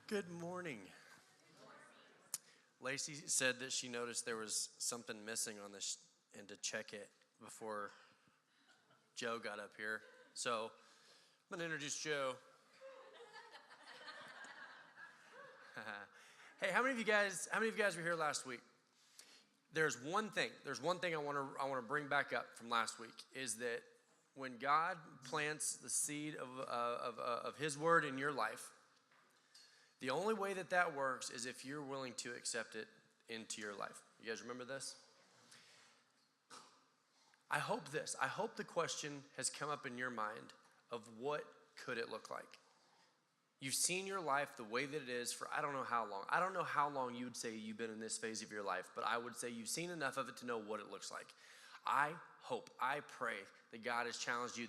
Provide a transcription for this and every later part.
Good morning. Lacey said that she noticed there was something missing on this and to check it before Joe got up here. So I'm going to introduce Joe. Hey, how many of you guys were here last week? There's one thing I want to bring back up from last week, is that when God plants the seed of His word in your life, the only way that works is if you're willing to accept it into your life. You guys remember this? I hope the question has come up in your mind of what could it look like. You've seen your life the way that it is for I don't know how long. I don't know how long you would say you've been in this phase of your life, but I would say you've seen enough of it to know what it looks like. I pray that God has challenged you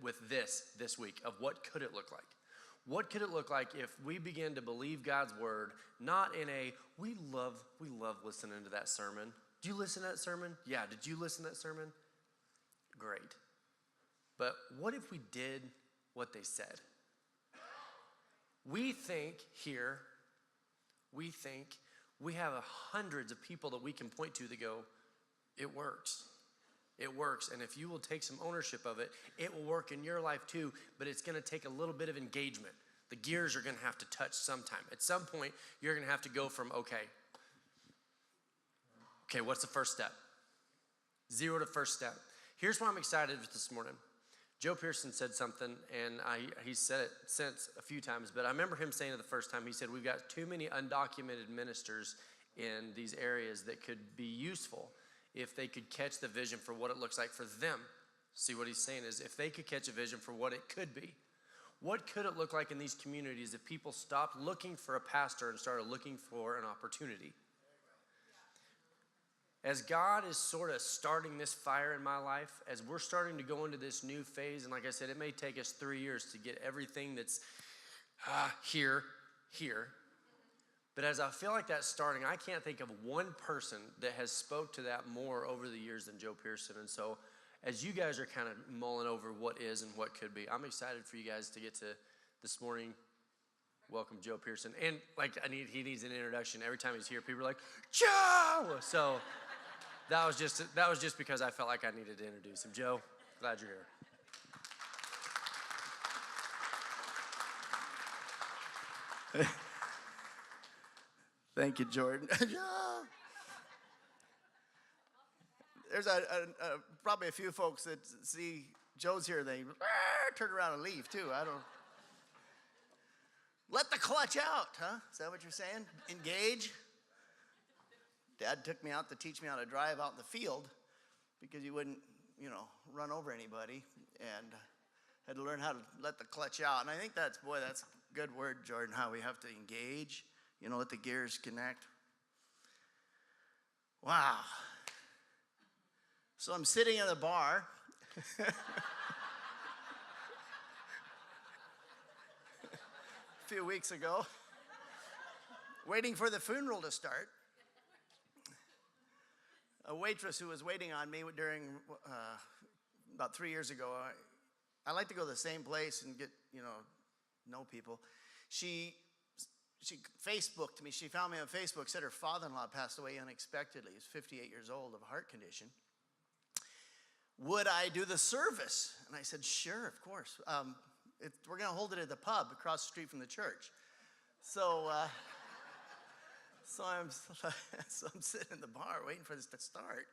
with this week of what could it look like. What could it look like if we begin to believe God's word, not in a, we love listening to that sermon. Did you listen to that sermon? Yeah, did you listen to that sermon? Great. But what if we did what they said? We think we have hundreds of people that we can point to that go, it works. It works, and if you will take some ownership of it, it will work in your life too, but it's going to take a little bit of engagement. The gears are going to have to touch sometime. At some point, you're going to have to go from, okay, what's the first step? 0 to first step. Here's why I'm excited this morning. Joe Pearson said something, and he said it since a few times, but I remember him saying it the first time. He said, we've got too many undocumented ministers in these areas that could be useful if they could catch the vision for what it looks like for them. See, what he's saying is if they could catch a vision for what it could be. What could it look like in these communities if people stopped looking for a pastor and started looking for an opportunity? As God is sort of starting this fire in my life, as we're starting to go into this new phase, and like I said, it may take us 3 years to get everything that's here. But as I feel like that's starting, I can't think of one person that has spoke to that more over the years than Joe Pearson. And so as you guys are kind of mulling over what is and what could be, I'm excited for you guys to get to this morning. Welcome, Joe Pearson. And he needs an introduction. Every time he's here, people are like, Joe! So that was just because I felt like I needed to introduce him. Joe, glad you're here. Thank you, Jordan. There's probably a few folks that see Joe's here, they turn around and leave too. I don't. Let the clutch out, huh? Is that what you're saying? Engage. Dad took me out to teach me how to drive out in the field because you wouldn't, run over anybody, and had to learn how to let the clutch out. And I think that's a good word, Jordan, how we have to engage. Let the gears connect. Wow. So I'm sitting in a bar. A few weeks ago, waiting for the funeral to start. A waitress who was waiting on me during, about 3 years ago, I like to go to the same place and get, know people. She Facebooked me. She found me on Facebook, said her father-in-law passed away unexpectedly. He's 58 years old of a heart condition. Would I do the service? And I said, sure, of course. We're going to hold it at the pub across the street from the church. So I'm sitting in the bar waiting for this to start.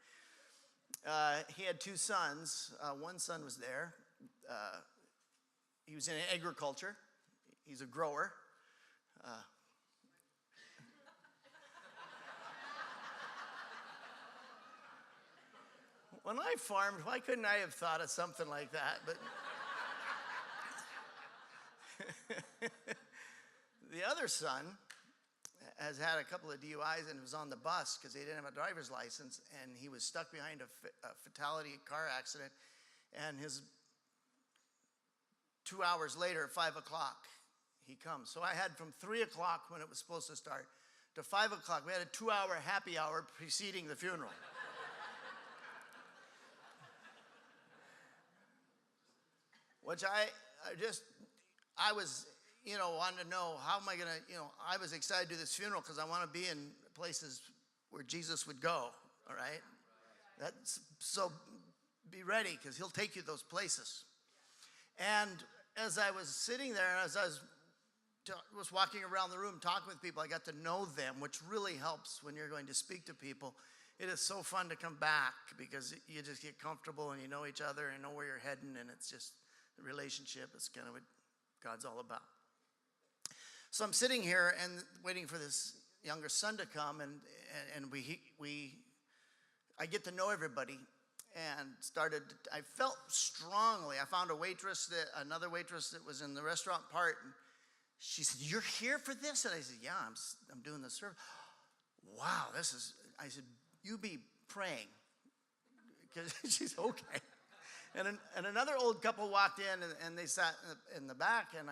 He had 2 sons. One son was there. He was in agriculture. He's a grower. When I farmed, why couldn't I have thought of something like that? But the other son has had a couple of DUIs and was on the bus because he didn't have a driver's license, and he was stuck behind a fatality car accident, and 2 hours later at 5 o'clock, he comes. So I had from 3 o'clock when it was supposed to start to 5 o'clock, we had a 2-hour happy hour preceding the funeral. Which I was wanted to know, how am I going to, I was excited to do this funeral because I want to be in places where Jesus would go, all right? So be ready, because he'll take you those places. And as I was sitting there, as I was walking around the room talking with people, I got to know them, which really helps when you're going to speak to people. It is so fun to come back because you just get comfortable and you know each other and know where you're heading, and it's just the relationship. It's kind of what God's all about. So I'm sitting here and waiting for this younger son to come, and I get to know everybody, and I felt strongly. I found another waitress that was in the restaurant part, and she said, "You're here for this?" And I said, "Yeah, I'm doing the service." Wow, I said, "You be praying," because she's okay. And another old couple walked in, and they sat in the back, and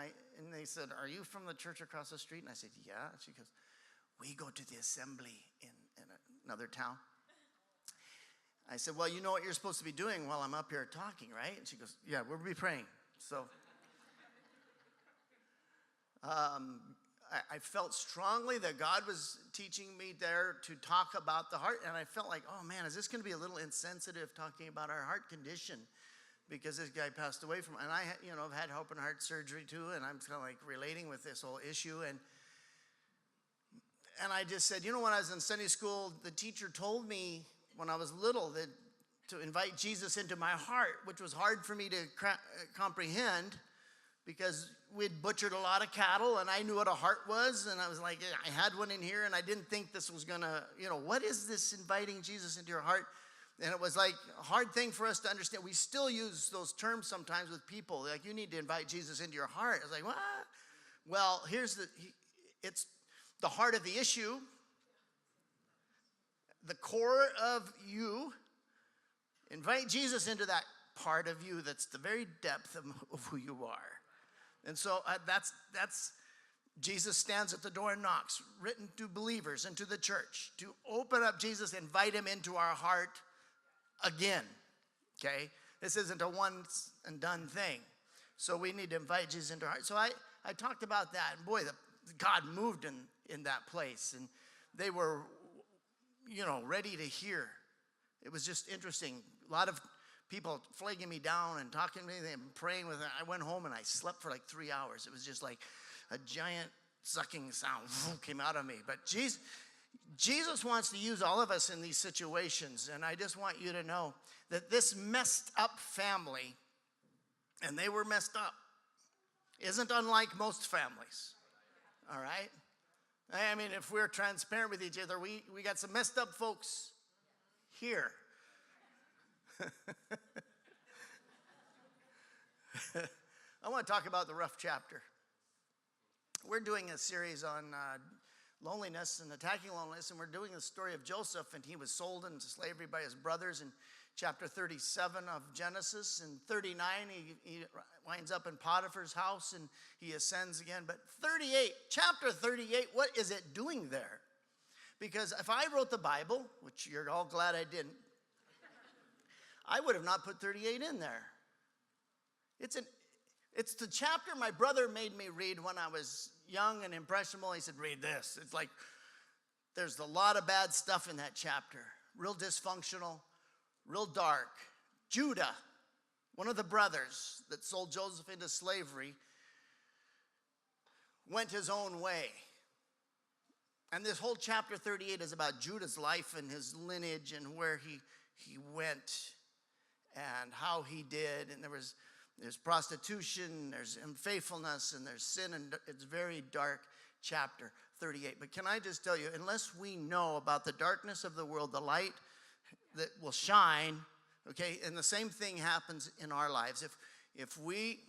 they said, "Are you from the church across the street?" And I said, "Yeah." And she goes, "We go to the assembly in another town." I said, "Well, you know what you're supposed to be doing while I'm up here talking, right?" And she goes, "Yeah, we'll be praying." So I felt strongly that God was teaching me there to talk about the heart. And I felt like, oh man, is this going to be a little insensitive talking about our heart condition? Because this guy passed away from, and I've had open heart surgery too. And I'm kind of like relating with this whole issue. And I just said, when I was in Sunday school, the teacher told me when I was little that to invite Jesus into my heart, which was hard for me to comprehend, because we'd butchered a lot of cattle, and I knew what a heart was, and I was like, I had one in here, and I didn't think this was gonna, what is this inviting Jesus into your heart? And it was like a hard thing for us to understand. We still use those terms sometimes with people, like, you need to invite Jesus into your heart. I was like, what? Well, it's the heart of the issue, the core of you. Invite Jesus into that part of you that's the very depth of who you are. And so that's Jesus stands at the door and knocks, written to believers and to the church, to open up Jesus, invite him into our heart again, okay? This isn't a once and done thing. So we need to invite Jesus into our heart. So I talked about that, and boy, God moved in that place, and they were, ready to hear. It was just interesting. A lot of people flagging me down and talking to me and praying with me. I went home and I slept for like 3 hours. It was just like a giant sucking sound came out of me. But Jesus wants to use all of us in these situations. And I just want you to know that this messed up family, and they were messed up, isn't unlike most families. All right? I mean, if we're transparent with each other, we got some messed up folks here. I want to talk about the rough chapter. We're doing a series on loneliness and attacking loneliness, and we're doing the story of Joseph, and he was sold into slavery by his brothers in chapter 37 of Genesis. In 39, he winds up in Potiphar's house, and he ascends again. But chapter 38, what is it doing there? Because if I wrote the Bible, which you're all glad I didn't, I would have not put 38 in there. It's the chapter my brother made me read when I was young and impressionable. He said, read this. It's like there's a lot of bad stuff in that chapter. Real dysfunctional, real dark. Judah, one of the brothers that sold Joseph into slavery, went his own way. And this whole chapter 38 is about Judah's life and his lineage and where he went and how he did. And there's prostitution, there's unfaithfulness, and there's sin, and it's a very dark chapter 38. But can I just tell you, unless we know about the darkness of the world, the light that will shine, okay, and the same thing happens in our lives. If we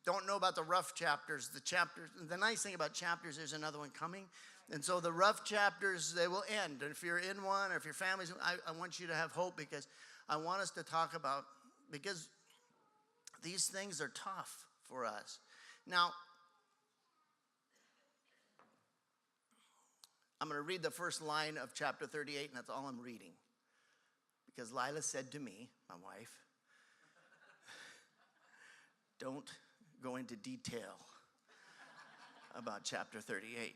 don't know about the rough chapters, the nice thing about chapters, there's another one coming. And so the rough chapters, they will end. And if you're in one, or if your family's, I want you to have hope, because I want us to talk about, because these things are tough for us. Now, I'm going to read the first line of chapter 38, and that's all I'm reading. Because Lila said to me, my wife, don't go into detail. about chapter 38.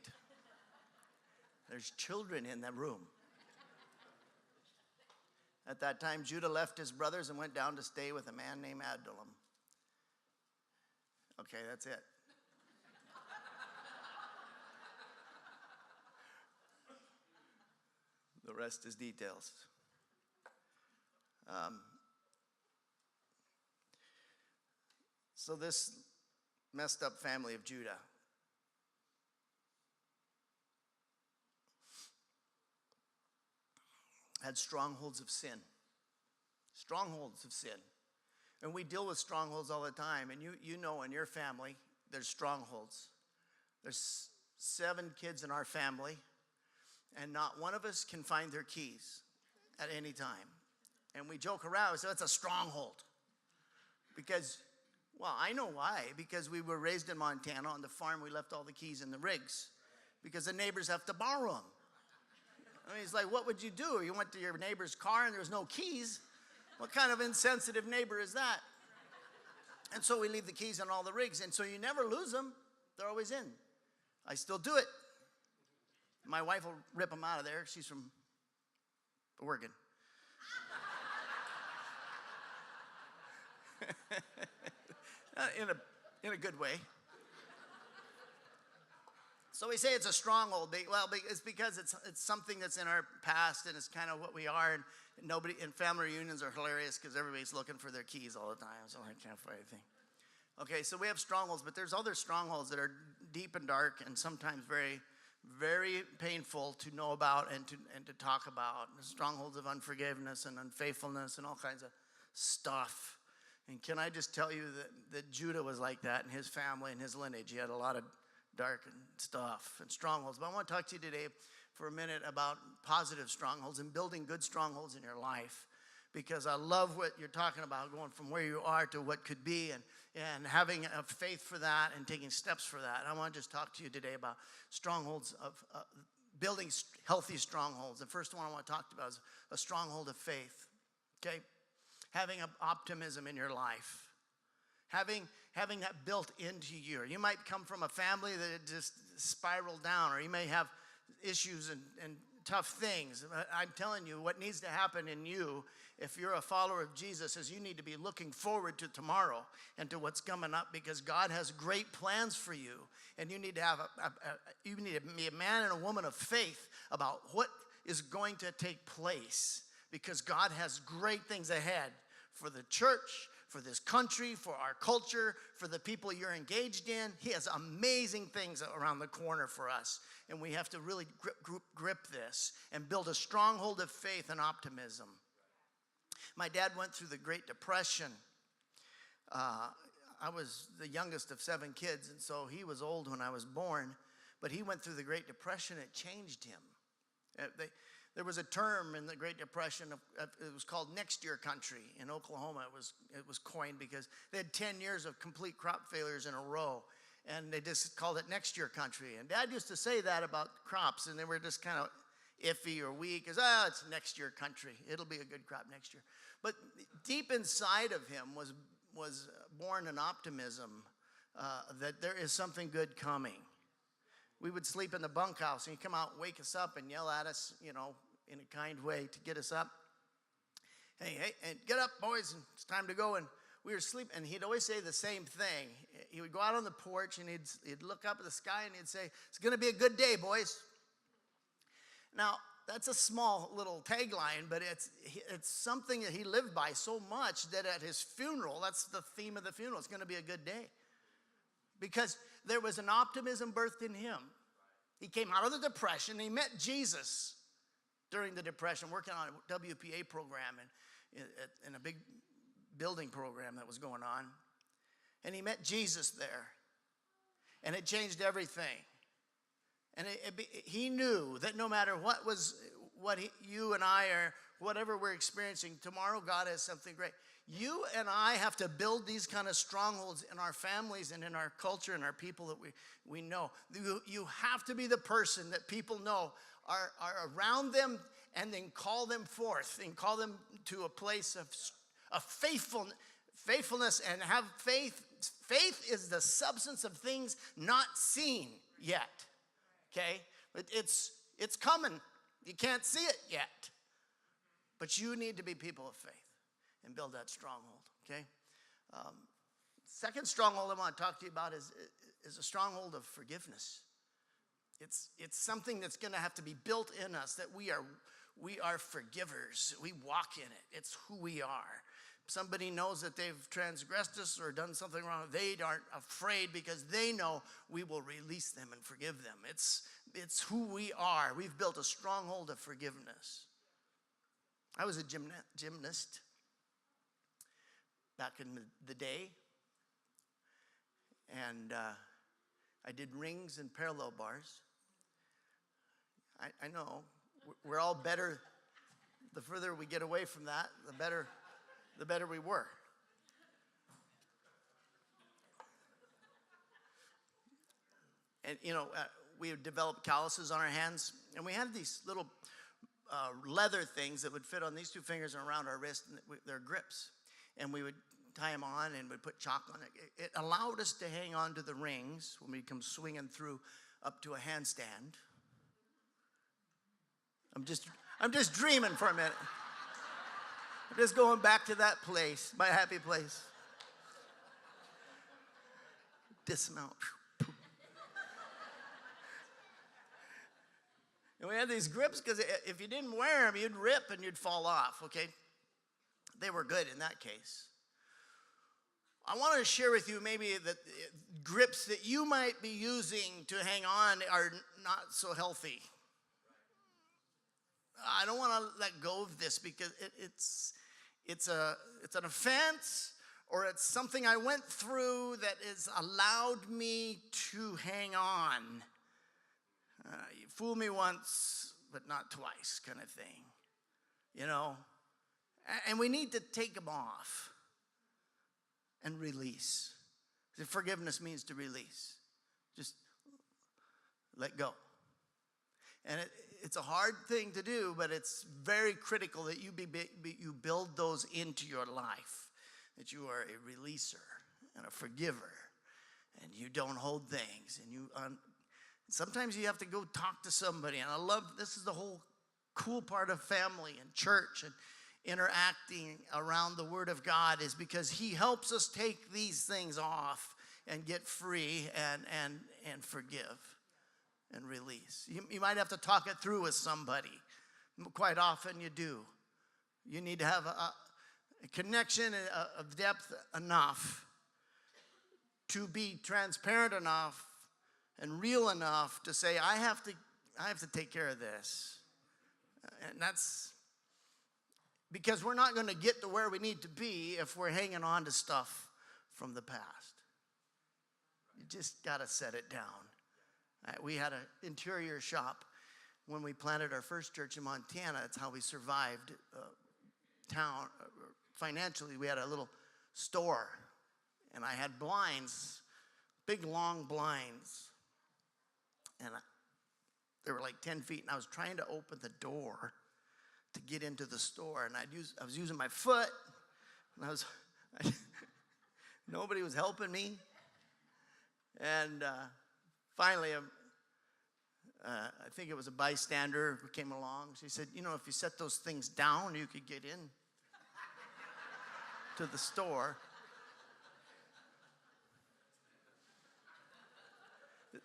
There's children in the room. At that time, Judah left his brothers and went down to stay with a man named Adullam. Okay, that's it. The rest is details. So this messed up family of Judah had strongholds of sin. Strongholds of sin. And we deal with strongholds all the time. And you know in your family, there's strongholds. There's 7 kids in our family, and not one of us can find their keys at any time. And we joke around, we say, it's a stronghold. Because, well, I know why. Because we were raised in Montana. On the farm, we left all the keys in the rigs. Because the neighbors have to borrow them. I mean, it's like, what would you do? You went to your neighbor's car and there's no keys. What kind of insensitive neighbor is that? And so we leave the keys in all the rigs. And so you never lose them. They're always in. I still do it. My wife will rip them out of there. She's from Oregon. In a good way. So we say it's a stronghold. Well, it's because it's something that's in our past, and it's kind of what we are. And family reunions are hilarious because everybody's looking for their keys all the time, so I can't find anything. Okay, so we have strongholds, but there's other strongholds that are deep and dark, and sometimes very, very painful to know about and to talk about. Strongholds of unforgiveness and unfaithfulness and all kinds of stuff. And can I just tell you that Judah was like that in his family and his lineage. He had a lot of dark and stuff and strongholds. But I want to talk to you today for a minute about positive strongholds and building good strongholds in your life, because I love what you're talking about, going from where you are to what could be, and having a faith for that and taking steps for that. And I want to just talk to you today about strongholds of building healthy strongholds. The first one I want to talk about is a stronghold of faith. Okay, having optimism in your life. Having that built into you. You might come from a family that just spiraled down, or you may have issues and tough things. I'm telling you, what needs to happen in you, if you're a follower of Jesus, is you need to be looking forward to tomorrow and to what's coming up, because God has great plans for you. And you need to have you need to be a man and a woman of faith about what is going to take place, because God has great things ahead for the church, for this country, for our culture, for the people you're engaged in. He has amazing things around the corner for us. And we have to really grip this and build a stronghold of faith and optimism. My dad went through the Great Depression. I was the youngest of 7 kids, and so he was old when I was born. But he went through the Great Depression. It changed him. There was a term in the Great Depression, it was called next year country. In Oklahoma, it was coined because they had 10 years of complete crop failures in a row, and they just called it next year country. And Dad used to say that about crops, and they were just kind of iffy or weak, as, it's next year country. It'll be a good crop next year. But deep inside of him was born an optimism that there is something good coming. We would sleep in the bunkhouse, and he'd come out and wake us up and yell at us, in a kind way to get us up. Hey, and get up, boys, and it's time to go. And we were sleeping, and he'd always say the same thing. He would go out on the porch, and he'd look up at the sky, and he'd say, it's going to be a good day, boys. Now, that's a small little tagline, but it's something that he lived by so much that at his funeral, that's the theme of the funeral, it's going to be a good day. Because there was an optimism birthed in him. He came out of the Depression, and he met Jesus during the Depression, working on a WPA program and in a big building program that was going on. And he met Jesus there. And it changed everything. And he knew that no matter you and I are, whatever we're experiencing, tomorrow God has something great. You and I have to build these kind of strongholds in our families and in our culture and our people that we know. You have to be the person that people know are around them, and then call them forth and call them to a place of faithfulness, and have faith. Faith is the substance of things not seen. yet. Okay? But it's coming. You can't see it yet. But you need to be people of faith and build that stronghold. Okay? Second stronghold I want to talk to you about is a stronghold of forgiveness. It's something that's going to have to be built in us, that we are forgivers. We walk in it. It's who we are. If somebody knows that they've transgressed us or done something wrong, they aren't afraid because they know we will release them and forgive them. It's who we are. We've built a stronghold of forgiveness. I was a gymnast back in the day, and I did rings and parallel bars. I know we're all better. The further we get away from that, the better we were. And we had developed calluses on our hands, and we had these little leather things that would fit on these two fingers and around our wrist, and they're grips. And we would tie them on and we'd put chalk on it. It allowed us to hang on to the rings when we come swinging through up to a handstand. I'm just dreaming for a minute. I'm just going back to that place, my happy place. Dismount. And we had these grips because if you didn't wear them, you'd rip and you'd fall off, okay? They were good in that case. I want to share with you maybe that grips that you might be using to hang on are not so healthy. I don't want to let go of this because it's an offense, or it's something I went through that has allowed me to hang on. You fool me once, but not twice, kind of thing. And we need to take them off and release. Forgiveness means to release. Just let go. And it's a hard thing to do, but it's very critical that you build those into your life, that you are a releaser and a forgiver, and you don't hold things. And sometimes you have to go talk to somebody. And I love, this is the whole cool part of family and church and interacting around the Word of God, is because He helps us take these things off and get free and forgive and release. You might have to talk it through with somebody. Quite often you do. You need to have a connection of depth enough to be transparent enough and real enough to say, I have to take care of this. And that's because we're not going to get to where we need to be if we're hanging on to stuff from the past. You just got to set it down. We had an interior shop when we planted our first church in Montana. That's how we survived town financially. We had a little store, and I had blinds, big long blinds, and they were like 10 feet, and I was trying to open the door to get into the store, and I was using my foot, and nobody was helping me, and finally, I think it was a bystander who came along. She said, if you set those things down, you could get in to the store.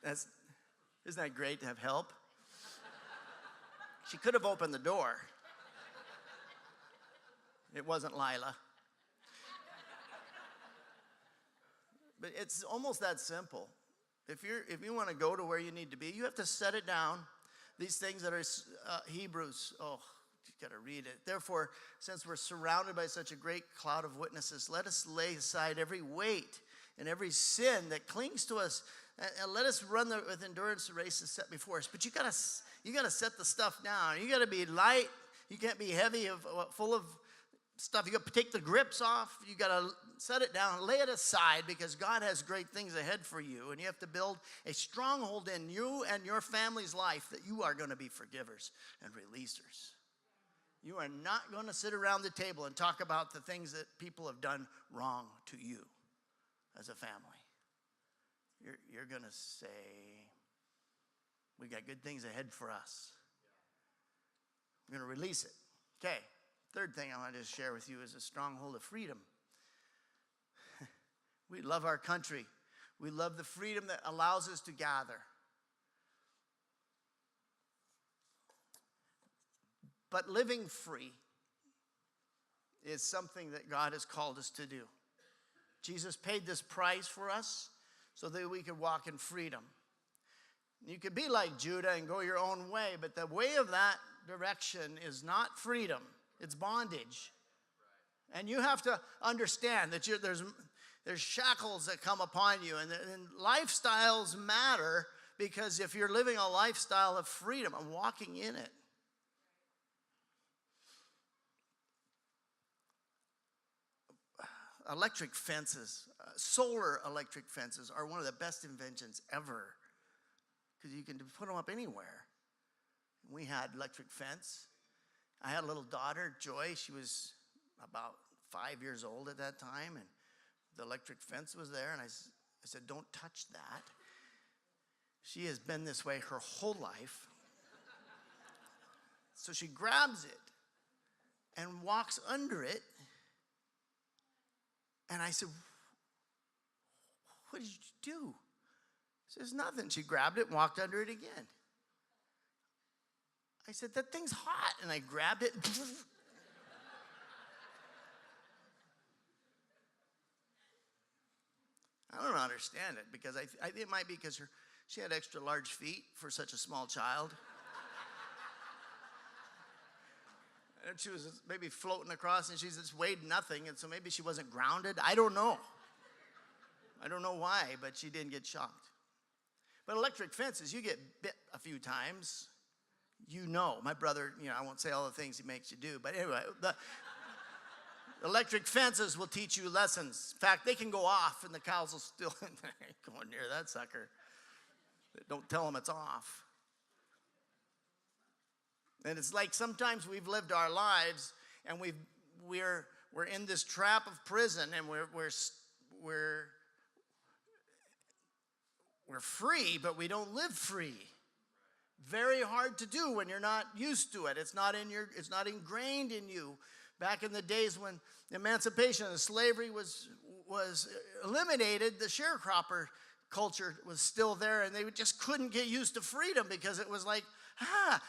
Isn't that great to have help? She could have opened the door. It wasn't Lila. But it's almost that simple. If you want to go to where you need to be, you have to set it down. These things that are Hebrews, you got to read it. Therefore, since we're surrounded by such a great cloud of witnesses, let us lay aside every weight and every sin that clings to us, and let us run with endurance the race that's set before us. But you got to set the stuff down. You got to be light. You can't be heavy, full of stuff. You got to take the grips off. You got to set it down, lay it aside, because God has great things ahead for you, and you have to build a stronghold in you and your family's life that you are going to be forgivers and releasers. You are not going to sit around the table and talk about the things that people have done wrong to you as a family. You're going to say, got good things ahead for us. We're going to release it. Okay, third thing I want to share with you is a stronghold of freedom. We love our country. We love the freedom that allows us to gather. But living free is something that God has called us to do. Jesus paid this price for us so that we could walk in freedom. You could be like Judah and go your own way, but the way of that direction is not freedom, it's bondage. And you have to understand that there's shackles that come upon you, and lifestyles matter, because if you're living a lifestyle of freedom and walking in it, electric fences, solar electric fences are one of the best inventions ever, because you can put them up anywhere. We had electric fence. I had a little daughter, Joy. She was about 5 years old at that time, and the electric fence was there, and I said, don't touch that. She has been this way her whole life. So she grabs it and walks under it. And I said, what did you do? She says, nothing. She grabbed it and walked under it again. I said, that thing's hot. And I grabbed it. I don't understand it, because I think it might be because she had extra large feet for such a small child. And she was maybe floating across, and she just weighed nothing, and so maybe she wasn't grounded. I don't know. I don't know why, but she didn't get shocked. But electric fences, you get bit a few times. You know, my brother, I won't say all the things he makes you do, but anyway, the electric fences will teach you lessons. In fact, they can go off, and the cows will still, going near that sucker. Don't tell them it's off. And it's like sometimes we've lived our lives, and we're in this trap of prison, and we're free, but we don't live free. Very hard to do when you're not used to it. It's not ingrained in you. Back in the days when emancipation and slavery was eliminated, the sharecropper culture was still there, and they just couldn't get used to freedom, because it was like,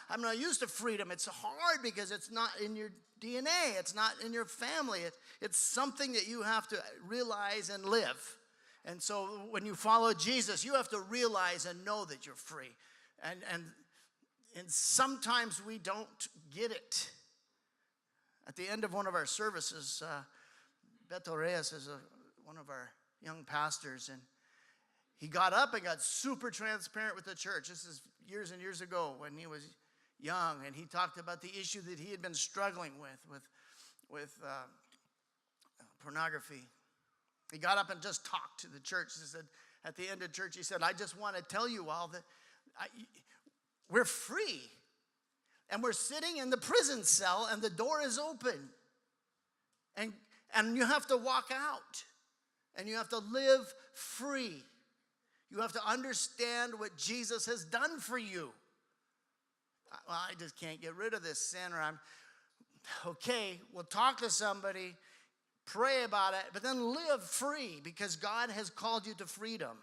I'm not used to freedom. It's hard because it's not in your DNA. It's not in your family. It's something that you have to realize and live. And so when you follow Jesus, you have to realize and know that you're free. And sometimes we don't get it. At the end of one of our services, Beto Reyes is one of our young pastors, and he got up and got super transparent with the church. This is years and years ago when he was young, and he talked about the issue that he had been struggling with pornography. He got up and just talked to the church. He said, at the end of church, he said, I just want to tell you all that we're free, and we're sitting in the prison cell, and the door is open, and you have to walk out, and you have to live free. You have to understand what Jesus has done for you. Well, I just can't get rid of this sin, or okay, we'll talk to somebody, pray about it, but then live free, because God has called you to freedom.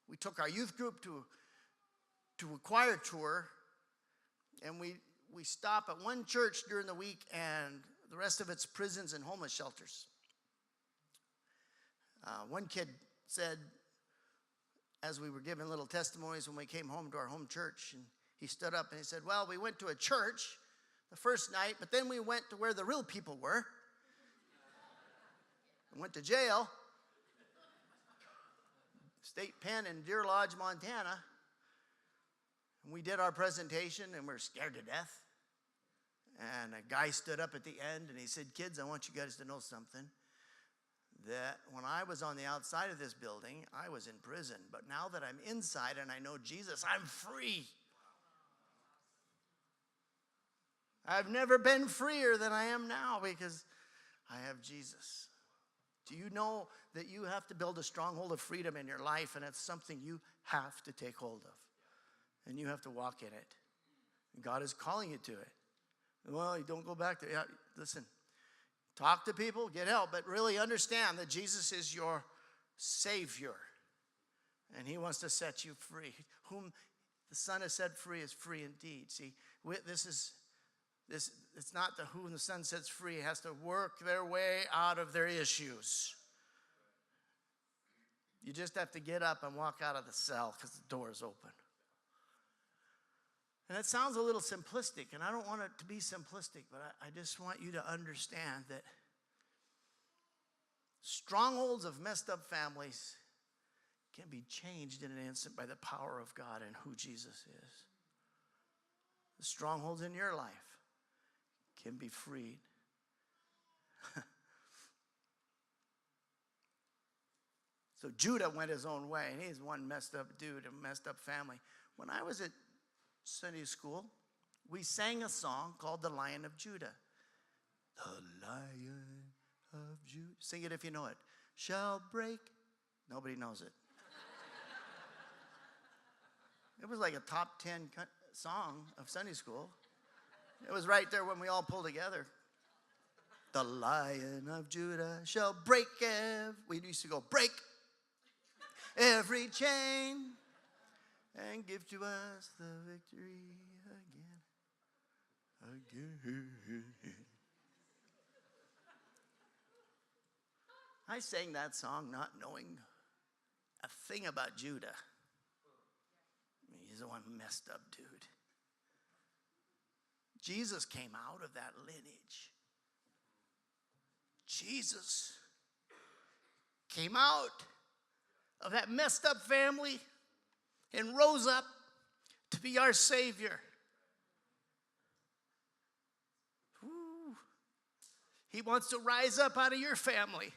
We took our youth group to a choir tour, and we stop at one church during the week, and the rest of it's prisons and homeless shelters. One kid said, as we were giving little testimonies when we came home to our home church, and he stood up and he said, well, we went to a church the first night, but then we went to where the real people were. And went to jail, state pen in Deer Lodge, Montana. And we did our presentation, and we were scared to death. And a guy stood up at the end, and he said, kids, I want you guys to know something. That when I was on the outside of this building, I was in prison. But now that I'm inside and I know Jesus, I'm free. I've never been freer than I am now, because I have Jesus. Do you know that you have to build a stronghold of freedom in your life, and it's something you have to take hold of? and you have to walk in it. God is calling you to it. Well, you don't go back there. Yeah, listen, talk to people, get help, but really understand that Jesus is your Savior, and he wants to set you free. Whom the Son has set free is free indeed. See, it's not the whom the Son sets free has to work their way out of their issues. You just have to get up and walk out of the cell because the door is open. And it sounds a little simplistic, and I don't want it to be simplistic, but I just want you to understand that strongholds of messed up families can be changed in an instant by the power of God and who Jesus is. The strongholds in your life can be freed. So Judah went his own way, and he's one messed up dude, a messed up family. When I was at Sunday school, we sang a song called The Lion of Judah. The Lion of Judah. Sing it if you know it. Shall break. Nobody knows it. It was like a top 10 song of Sunday school. It was right there when we all pulled together. The Lion of Judah shall break we used to go, break every chain and give to us the victory again. I sang that song not knowing a thing about Judah. He's the one messed up dude. Jesus came out of that lineage. Jesus came out of that messed up family and rose up to be our Savior. Ooh. He wants to rise up out of your family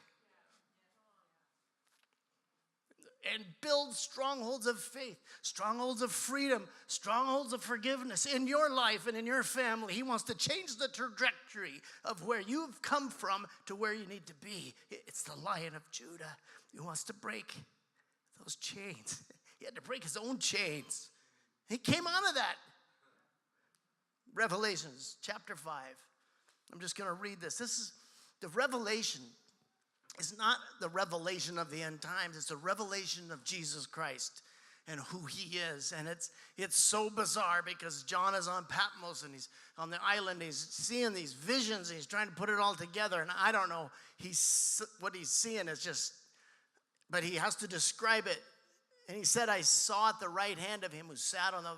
and build strongholds of faith, strongholds of freedom, strongholds of forgiveness in your life and in your family. He wants to change the trajectory of where you've come from to where you need to be. It's the Lion of Judah. He wants to break those chains. He had to break his own chains. He came out of that. Revelations chapter 5. I'm just going to read this. This is the revelation. It's not the revelation of the end times. It's a revelation of Jesus Christ and who he is. And it's so bizarre because John is on Patmos and he's on the island. He's seeing these visions. And he's trying to put it all together. And I don't know. What he's seeing is just, but he has to describe it. And he said, I saw at the right hand of him who sat on the,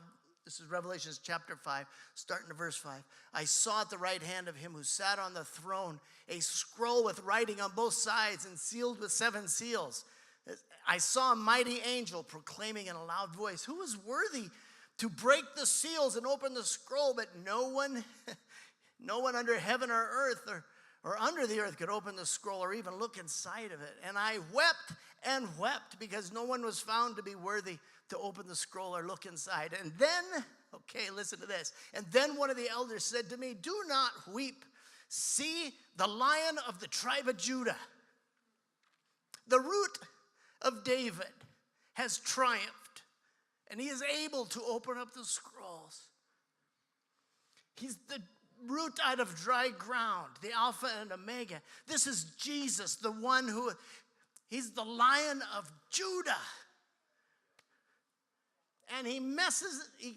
this is Revelation chapter 5, starting to verse 5. I saw at the right hand of him who sat on the throne a scroll with writing on both sides and sealed with 7 seals. I saw a mighty angel proclaiming in a loud voice, who is worthy to break the seals and open the scroll? But no one under heaven or earth or under the earth could open the scroll or even look inside of it. And I wept and wept because no one was found to be worthy to open the scroll or look inside. And then, okay, listen to this. And then one of the elders said to me, do not weep. See, the Lion of the tribe of Judah, the root of David, has triumphed, and he is able to open up the scrolls. He's the root out of dry ground, the Alpha and Omega. This is Jesus, the one who, he's the Lion of Judah. And he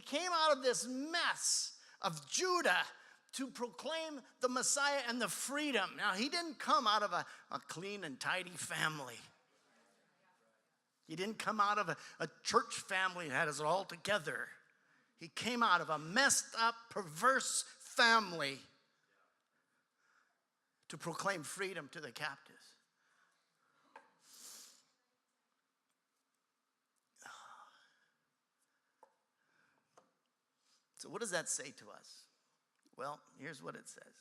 came out of this mess of Judah to proclaim the Messiah and the freedom. Now, he didn't come out of a clean and tidy family. He didn't come out of a church family that has it all together. He came out of a messed up, perverse family to proclaim freedom to the captives. So what does that say to us? Well, here's what it says.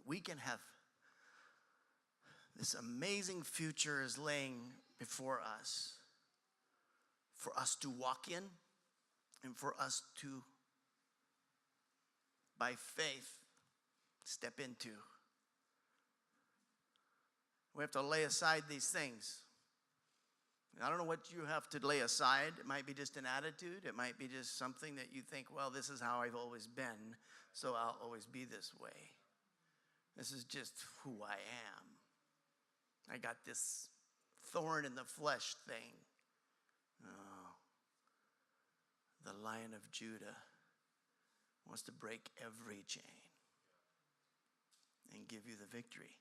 We can have this amazing future is laying before us for us to walk in and for us to, by faith, step into. We have to lay aside these things. I don't know what you have to lay aside. It might be just an attitude. It might be just something that you think, well, this is how I've always been, so I'll always be this way. This is just who I am. I got this thorn in the flesh thing. Oh, the Lion of Judah wants to break every chain and give you the victory.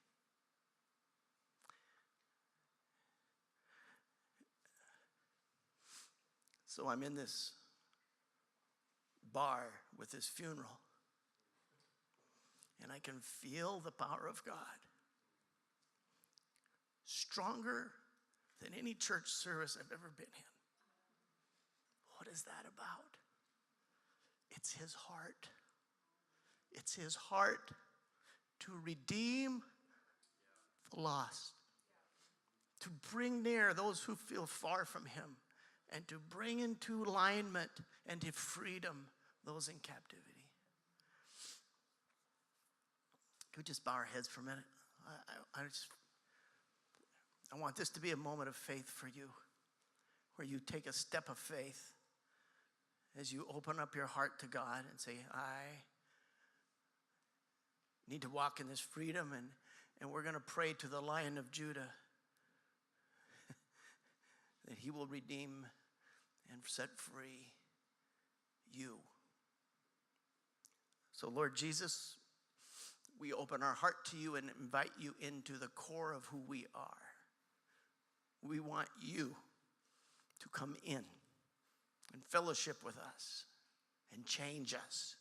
So I'm in this bar with this funeral, and I can feel the power of God stronger than any church service I've ever been in. What is that about? It's his heart. It's his heart to redeem the lost, to bring near those who feel far from him, and to bring into alignment and to freedom those in captivity. Could we just bow our heads for a minute? I want this to be a moment of faith for you, where you take a step of faith as you open up your heart to God and say, I need to walk in this freedom, and we're going to pray to the Lion of Judah that he will redeem and set free you. So, Lord Jesus, we open our heart to you and invite you into the core of who we are. We want you to come in and fellowship with us and change us.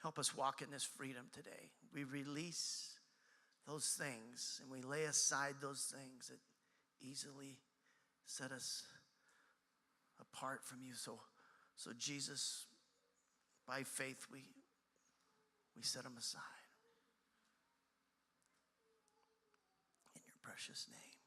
Help us walk in this freedom today. We release those things and we lay aside those things that easily set us apart from you. So Jesus, by faith, we set them aside. In your precious name.